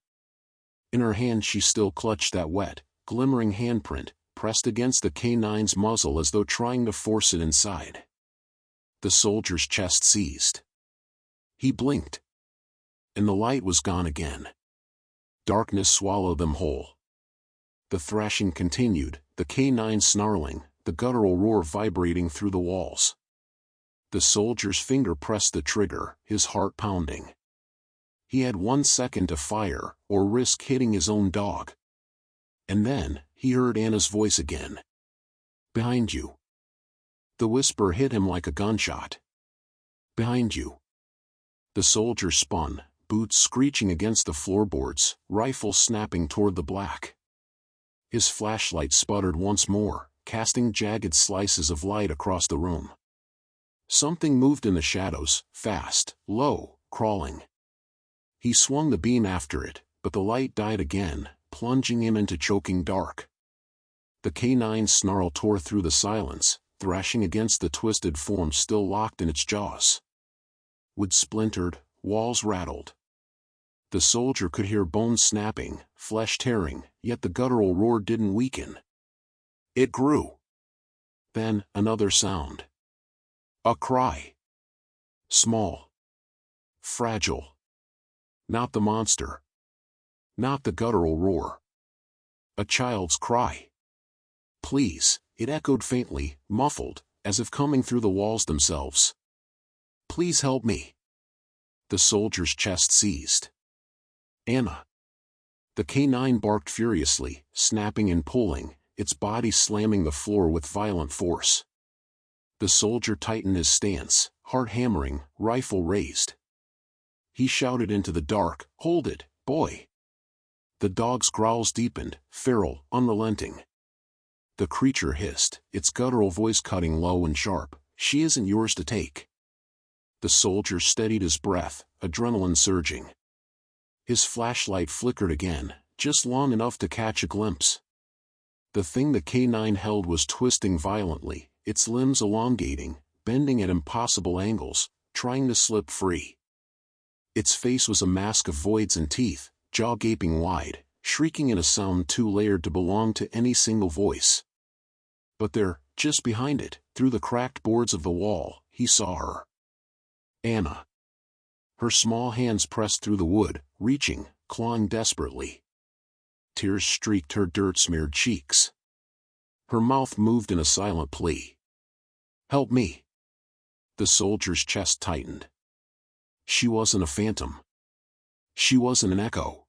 In her hand she still clutched that wet, glimmering handprint, pressed against the K9's muzzle as though trying to force it inside. The soldier's chest seized. He blinked. And the light was gone again. Darkness swallowed them whole. The thrashing continued, the K9 snarling, the guttural roar vibrating through the walls. The soldier's finger pressed the trigger, his heart pounding. He had 1 second to fire, or risk hitting his own dog. And then, he heard Anna's voice again. "Behind you." The whisper hit him like a gunshot. "Behind you." The soldier spun, boots screeching against the floorboards, rifle snapping toward the black. His flashlight sputtered once more, casting jagged slices of light across the room. Something moved in the shadows, fast, low, crawling. He swung the beam after it, but the light died again, plunging him into choking dark. The K9's snarl tore through the silence, thrashing against the twisted form still locked in its jaws. Wood splintered, walls rattled. The soldier could hear bones snapping, flesh tearing, yet the guttural roar didn't weaken. It grew. Then, another sound. A cry. Small. Fragile. Not the monster. Not the guttural roar. A child's cry. "Please," it echoed faintly, muffled, as if coming through the walls themselves. "Please help me." The soldier's chest seized. "Anna." The K9 barked furiously, snapping and pulling, its body slamming the floor with violent force. The soldier tightened his stance, heart hammering, rifle raised. He shouted into the dark, "Hold it, boy!" The dog's growls deepened, feral, unrelenting. The creature hissed, its guttural voice cutting low and sharp, "She isn't yours to take." The soldier steadied his breath, adrenaline surging. His flashlight flickered again, just long enough to catch a glimpse. The thing the K9 held was twisting violently, its limbs elongating, bending at impossible angles, trying to slip free. Its face was a mask of voids and teeth, jaw gaping wide, shrieking in a sound too layered to belong to any single voice. But there, just behind it, through the cracked boards of the wall, he saw her. Anna. Her small hands pressed through the wood, reaching, clawing desperately. Tears streaked her dirt-smeared cheeks. Her mouth moved in a silent plea. "Help me." The soldier's chest tightened. She wasn't a phantom. She wasn't an echo.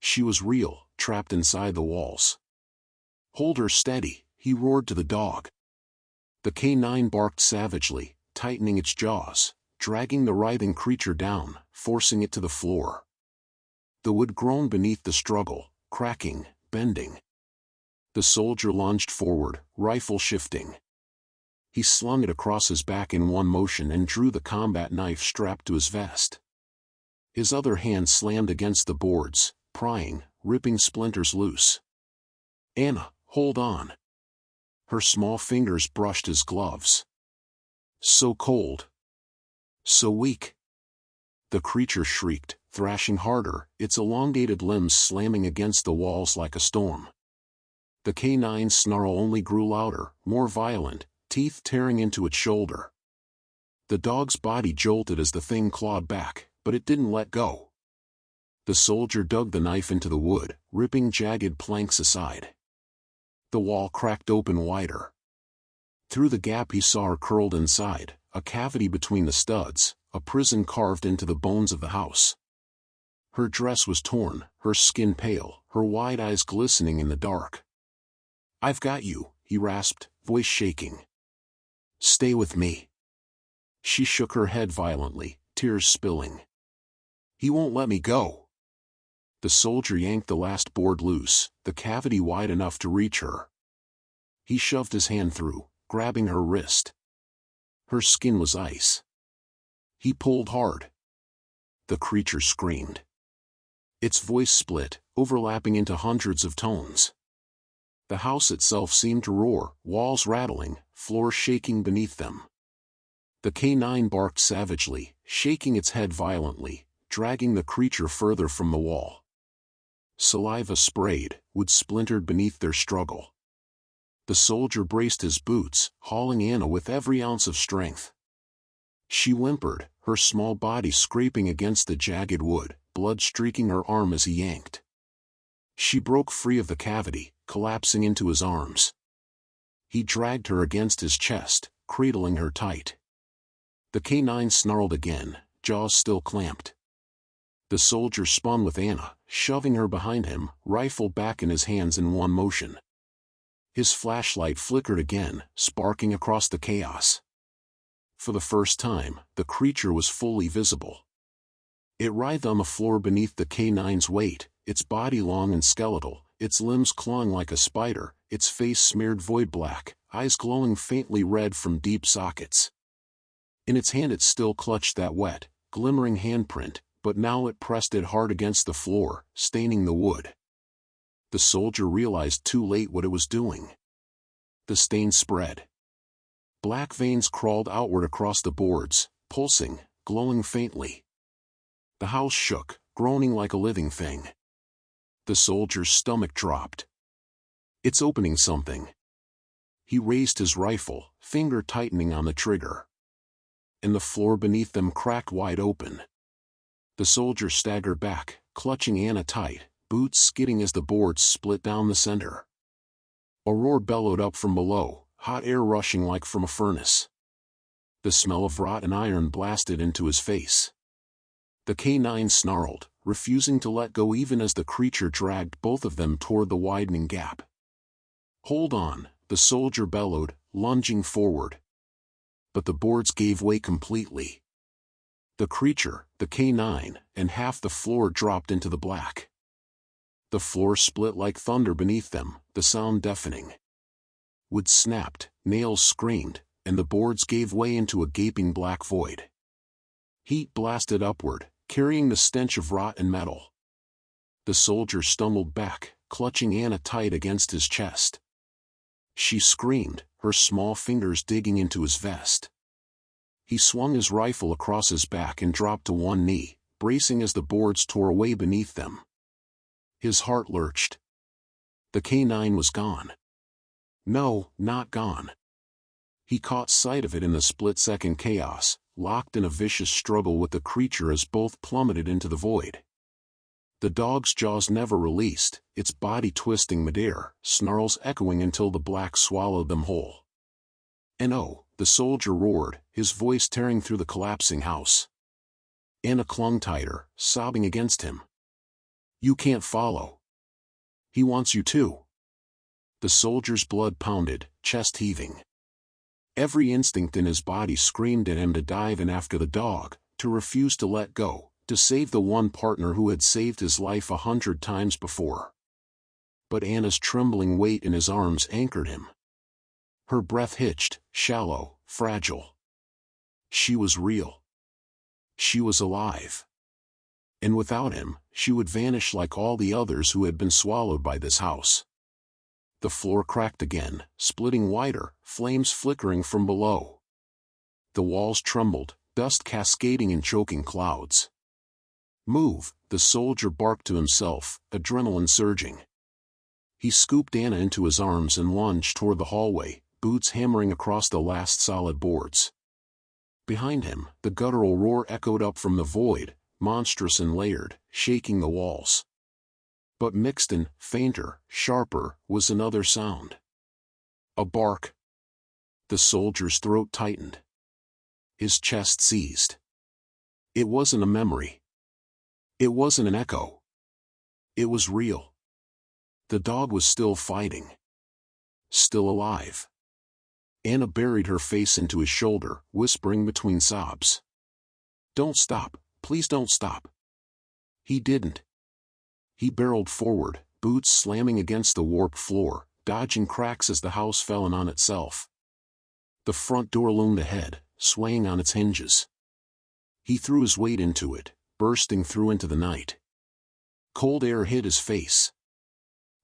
She was real, trapped inside the walls. "Hold her steady," he roared to the dog. The K9 barked savagely, tightening its jaws, dragging the writhing creature down, forcing it to the floor. The wood groaned beneath the struggle, cracking, bending. The soldier lunged forward, rifle shifting. He slung it across his back in one motion and drew the combat knife strapped to his vest. His other hand slammed against the boards, prying, ripping splinters loose. "Anna, hold on." Her small fingers brushed his gloves. So cold. So weak. The creature shrieked, thrashing harder, its elongated limbs slamming against the walls like a storm. The K9's snarl only grew louder, more violent, teeth tearing into its shoulder. The dog's body jolted as the thing clawed back, but it didn't let go. The soldier dug the knife into the wood, ripping jagged planks aside. The wall cracked open wider. Through the gap he saw her curled inside, a cavity between the studs, a prison carved into the bones of the house. Her dress was torn, her skin pale, her wide eyes glistening in the dark. "I've got you," he rasped, voice shaking. "Stay with me." She shook her head violently, tears spilling. "He won't let me go." The soldier yanked the last board loose, the cavity wide enough to reach her. He shoved his hand through, grabbing her wrist. Her skin was ice. He pulled hard. The creature screamed. Its voice split, overlapping into hundreds of tones. The house itself seemed to roar, walls rattling, floor shaking beneath them. The canine barked savagely, shaking its head violently, dragging the creature further from the wall. Saliva sprayed, wood splintered beneath their struggle. The soldier braced his boots, hauling Anna with every ounce of strength. She whimpered, her small body scraping against the jagged wood, blood streaking her arm as he yanked. She broke free of the cavity, collapsing into his arms. He dragged her against his chest, cradling her tight. The canine snarled again, jaws still clamped. The soldier spun with Anna, shoving her behind him, rifle back in his hands in one motion. His flashlight flickered again, sparking across the chaos. For the first time, the creature was fully visible. It writhed on the floor beneath the canine's weight, its body long and skeletal, its limbs clawing like a spider, its face smeared void black, eyes glowing faintly red from deep sockets. In its hand it still clutched that wet, glimmering handprint, but now it pressed it hard against the floor, staining the wood. The soldier realized too late what it was doing. The stain spread. Black veins crawled outward across the boards, pulsing, glowing faintly. The house shook, groaning like a living thing. The soldier's stomach dropped. "It's opening something." He raised his rifle, finger tightening on the trigger. And the floor beneath them cracked wide open. The soldier staggered back, clutching Anna tight, boots skidding as the boards split down the center. A roar bellowed up from below, hot air rushing like from a furnace. The smell of rotten iron blasted into his face. The canine snarled, refusing to let go even as the creature dragged both of them toward the widening gap. "Hold on," the soldier bellowed, lunging forward. But the boards gave way completely. The creature, the canine, and half the floor dropped into the black. The floor split like thunder beneath them, the sound deafening. Wood snapped, nails screamed, and the boards gave way into a gaping black void. Heat blasted upward, carrying the stench of rot and metal. The soldier stumbled back, clutching Anna tight against his chest. She screamed, her small fingers digging into his vest. He swung his rifle across his back and dropped to one knee, bracing as the boards tore away beneath them. His heart lurched. The canine was gone. No, not gone. He caught sight of it in the split-second chaos, locked in a vicious struggle with the creature as both plummeted into the void. The dog's jaws never released, its body twisting midair, snarls echoing until the black swallowed them whole. And oh, the soldier roared, his voice tearing through the collapsing house. Anna clung tighter, sobbing against him. "You can't follow. He wants you too." The soldier's blood pounded, chest heaving. Every instinct in his body screamed at him to dive in after the dog, to refuse to let go, to save the one partner who had saved his life 100 times before. But Anna's trembling weight in his arms anchored him. Her breath hitched, shallow, fragile. She was real. She was alive. And without him, she would vanish like all the others who had been swallowed by this house. The floor cracked again, splitting wider, flames flickering from below. The walls trembled, dust cascading in choking clouds. "Move," the soldier barked to himself, adrenaline surging. He scooped Anna into his arms and lunged toward the hallway, boots hammering across the last solid boards. Behind him, the guttural roar echoed up from the void, monstrous and layered, shaking the walls. But mixed in, fainter, sharper, was another sound. A bark. The soldier's throat tightened. His chest seized. It wasn't a memory. It wasn't an echo. It was real. The dog was still fighting. Still alive. Anna buried her face into his shoulder, whispering between sobs. "Don't stop, please don't stop." He didn't. He barreled forward, boots slamming against the warped floor, dodging cracks as the house fell in on itself. The front door loomed ahead, swaying on its hinges. He threw his weight into it, bursting through into the night. Cold air hit his face.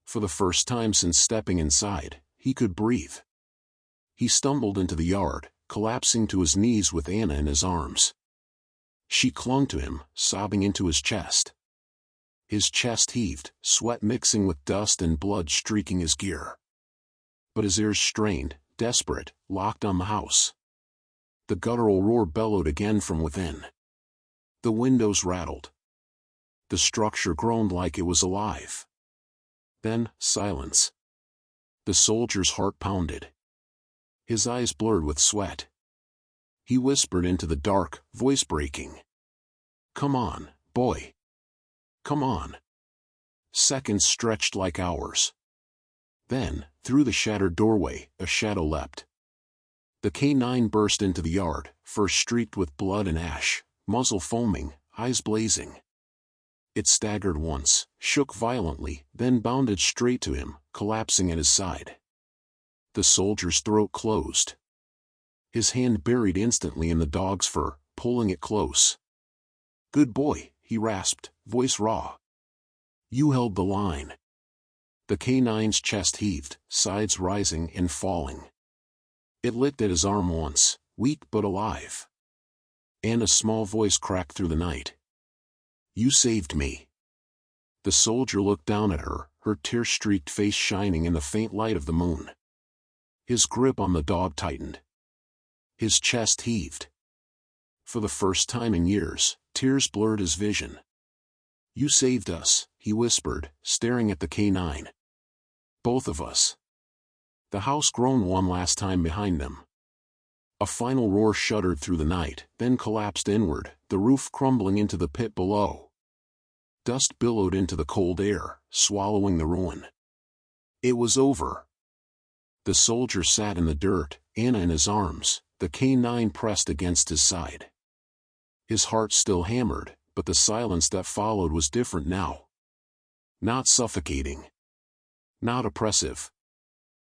For the first time since stepping inside, he could breathe. He stumbled into the yard, collapsing to his knees with Anna in his arms. She clung to him, sobbing into his chest. His chest heaved, sweat mixing with dust and blood streaking his gear. But his ears strained, desperate, locked on the house. The guttural roar bellowed again from within. The windows rattled. The structure groaned like it was alive. Then, silence. The soldier's heart pounded. His eyes blurred with sweat. He whispered into the dark, voice breaking. "Come on, boy. Come on." Seconds stretched like hours. Then, through the shattered doorway, a shadow leapt. The K9 burst into the yard, fur streaked with blood and ash, muzzle foaming, eyes blazing. It staggered once, shook violently, then bounded straight to him, collapsing at his side. The soldier's throat closed. His hand buried instantly in the dog's fur, pulling it close. "Good boy," he rasped, voice raw. "You held the line." The K9's chest heaved, sides rising and falling. It licked at his arm once, weak but alive. And a small voice cracked through the night. "You saved me." The soldier looked down at her, her tear-streaked face shining in the faint light of the moon. His grip on the dog tightened. His chest heaved. For the first time in years, tears blurred his vision. "You saved us," he whispered, staring at the K9. "Both of us." The house groaned one last time behind them. A final roar shuddered through the night, then collapsed inward, the roof crumbling into the pit below. Dust billowed into the cold air, swallowing the ruin. It was over. The soldier sat in the dirt, Anna in his arms, the K9 pressed against his side. His heart still hammered, but the silence that followed was different now. Not suffocating. Not oppressive.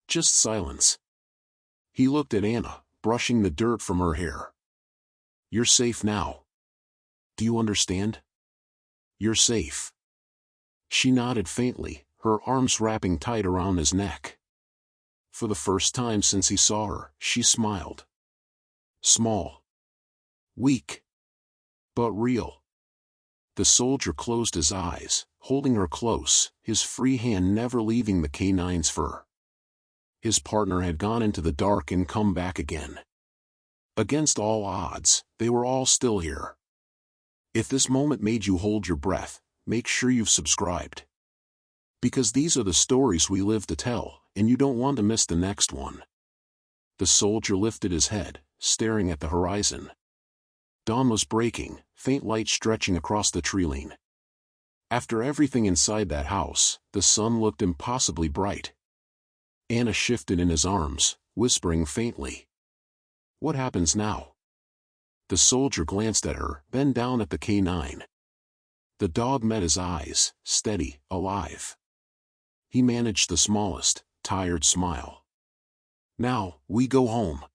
Just silence. He looked at Anna, brushing the dirt from her hair. "You're safe now. Do you understand? You're safe." She nodded faintly, her arms wrapping tight around his neck. For the first time since he saw her, she smiled. Small. Weak. But real. The soldier closed his eyes, holding her close, his free hand never leaving the K9's fur. His partner had gone into the dark and come back again. Against all odds, they were all still here. If this moment made you hold your breath, make sure you've subscribed. Because these are the stories we live to tell, and you don't want to miss the next one. The soldier lifted his head, staring at the horizon. Dawn was breaking, faint light stretching across the treeline. After everything inside that house, the sun looked impossibly bright. Anna shifted in his arms, whispering faintly. "What happens now?" The soldier glanced at her, then down at the K9. The dog met his eyes, steady, alive. He managed the smallest, tired smile. "Now, we go home."